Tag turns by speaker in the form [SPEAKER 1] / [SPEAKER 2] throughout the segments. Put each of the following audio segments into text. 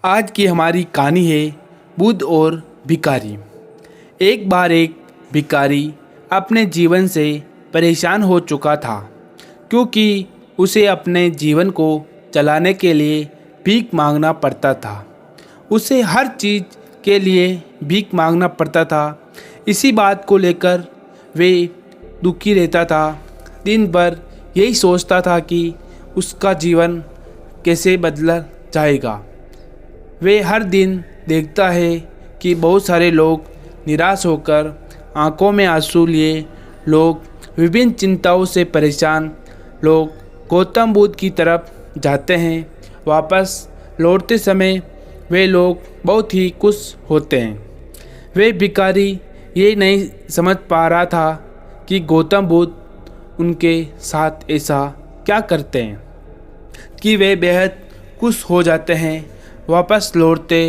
[SPEAKER 1] आज की हमारी कहानी है बुद्ध और भिखारी। एक बार एक भिखारी अपने जीवन से परेशान हो चुका था, क्योंकि उसे अपने जीवन को चलाने के लिए भीख मांगना पड़ता था। उसे हर चीज़ के लिए भीख मांगना पड़ता था। इसी बात को लेकर वे दुखी रहता था। दिन भर यही सोचता था कि उसका जीवन कैसे बदला जाएगा। वे हर दिन देखता है कि बहुत सारे लोग निराश होकर आंखों में आंसू लिए लोग विभिन्न चिंताओं से परेशान लोग गौतम बुद्ध की तरफ जाते हैं। वापस लौटते समय वे लोग बहुत ही खुश होते हैं। वे भिखारी ये नहीं समझ पा रहा था कि गौतम बुद्ध उनके साथ ऐसा क्या करते हैं कि वे बेहद खुश हो जाते हैं। वापस लौटते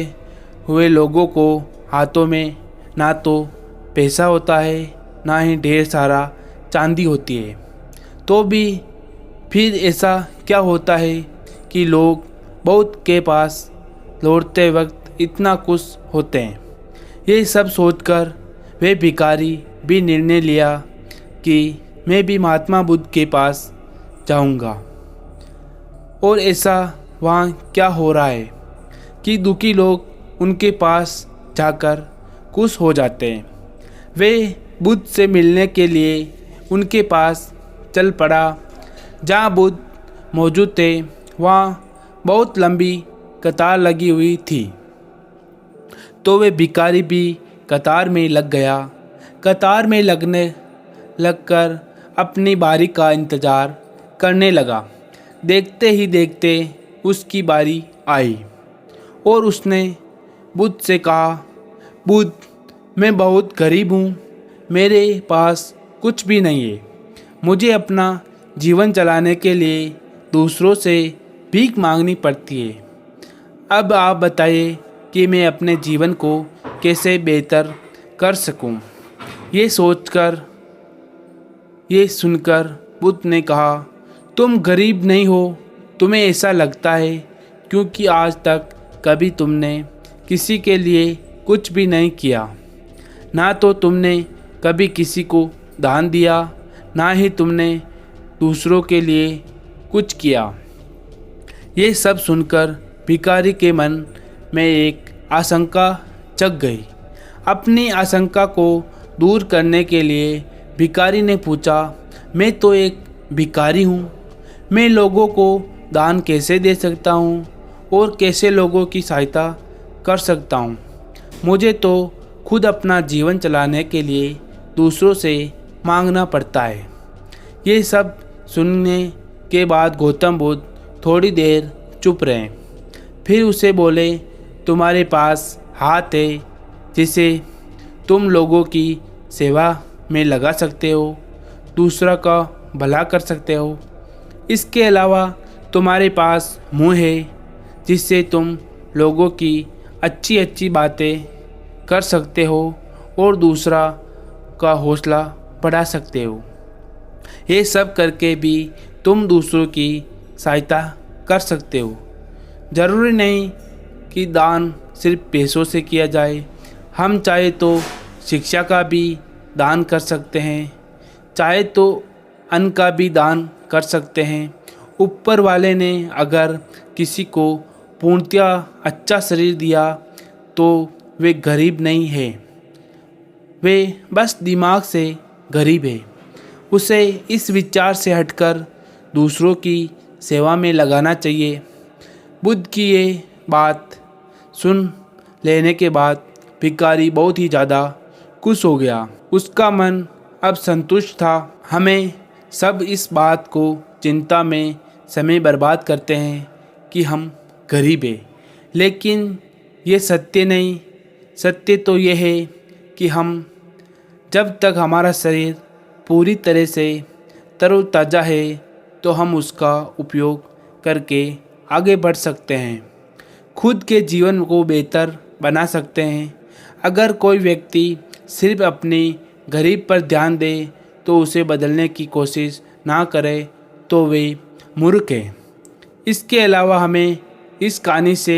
[SPEAKER 1] हुए लोगों को हाथों में ना तो पैसा होता है, ना ही ढेर सारा चांदी होती है। तो भी फिर ऐसा क्या होता है कि लोग बहुत के पास लौटते वक्त इतना खुश होते हैं। ये सब सोचकर वे भिखारी भी निर्णय लिया कि मैं भी महात्मा बुद्ध के पास जाऊंगा। और ऐसा वहाँ क्या हो रहा है कि दुखी लोग उनके पास जाकर खुश हो जाते हैं। वे बुद्ध से मिलने के लिए उनके पास चल पड़ा। जहाँ बुद्ध मौजूद थे वहाँ बहुत लंबी कतार लगी हुई थी। तो वे भिखारी भी कतार में लग गया। कतार में लगकर अपनी बारी का इंतज़ार करने लगा। देखते ही देखते उसकी बारी आई और उसने बुद्ध से कहा, बुद्ध, मैं बहुत गरीब हूँ, मेरे पास कुछ भी नहीं है। मुझे अपना जीवन चलाने के लिए दूसरों से भीख मांगनी पड़ती है। अब आप बताइए कि मैं अपने जीवन को कैसे बेहतर कर सकूं। ये सुनकर बुद्ध ने कहा, तुम गरीब नहीं हो, तुम्हें ऐसा लगता है क्योंकि आज तक कभी तुमने किसी के लिए कुछ भी नहीं किया। ना तो तुमने कभी किसी को दान दिया, ना ही तुमने दूसरों के लिए कुछ किया। ये सब सुनकर भिखारी के मन में एक आशंका जग गई। अपनी आशंका को दूर करने के लिए भिखारी ने पूछा, मैं तो एक भिखारी हूँ, मैं लोगों को दान कैसे दे सकता हूँ और कैसे लोगों की सहायता कर सकता हूँ। मुझे तो खुद अपना जीवन चलाने के लिए दूसरों से मांगना पड़ता है। ये सब सुनने के बाद गौतम बुद्ध थोड़ी देर चुप रहे। फिर उसे बोले, तुम्हारे पास हाथ है जिसे तुम लोगों की सेवा में लगा सकते हो, दूसरा का भला कर सकते हो। इसके अलावा तुम्हारे पास मुंह है जिससे तुम लोगों की अच्छी अच्छी बातें कर सकते हो और दूसरा का हौसला बढ़ा सकते हो। ये सब करके भी तुम दूसरों की सहायता कर सकते हो। ज़रूरी नहीं कि दान सिर्फ पैसों से किया जाए। हम चाहे तो शिक्षा का भी दान कर सकते हैं, चाहे तो अन्न का भी दान कर सकते हैं। ऊपर वाले ने अगर किसी को पूर्णतः अच्छा शरीर दिया तो वे गरीब नहीं है, वे बस दिमाग से गरीब है। उसे इस विचार से हटकर दूसरों की सेवा में लगाना चाहिए। बुद्ध की ये बात सुन लेने के बाद भिखारी बहुत ही ज़्यादा खुश हो गया। उसका मन अब संतुष्ट था। हमें सब इस बात को चिंता में समय बर्बाद करते हैं कि हम गरीब हैं, लेकिन ये सत्य नहीं। सत्य तो ये है कि हम जब तक हमारा शरीर पूरी तरह से तरोताज़ा है तो हम उसका उपयोग करके आगे बढ़ सकते हैं, खुद के जीवन को बेहतर बना सकते हैं। अगर कोई व्यक्ति सिर्फ अपनी गरीब पर ध्यान दे तो उसे बदलने की कोशिश ना करे तो वे मूर्ख है। इसके अलावा हमें इस कहानी से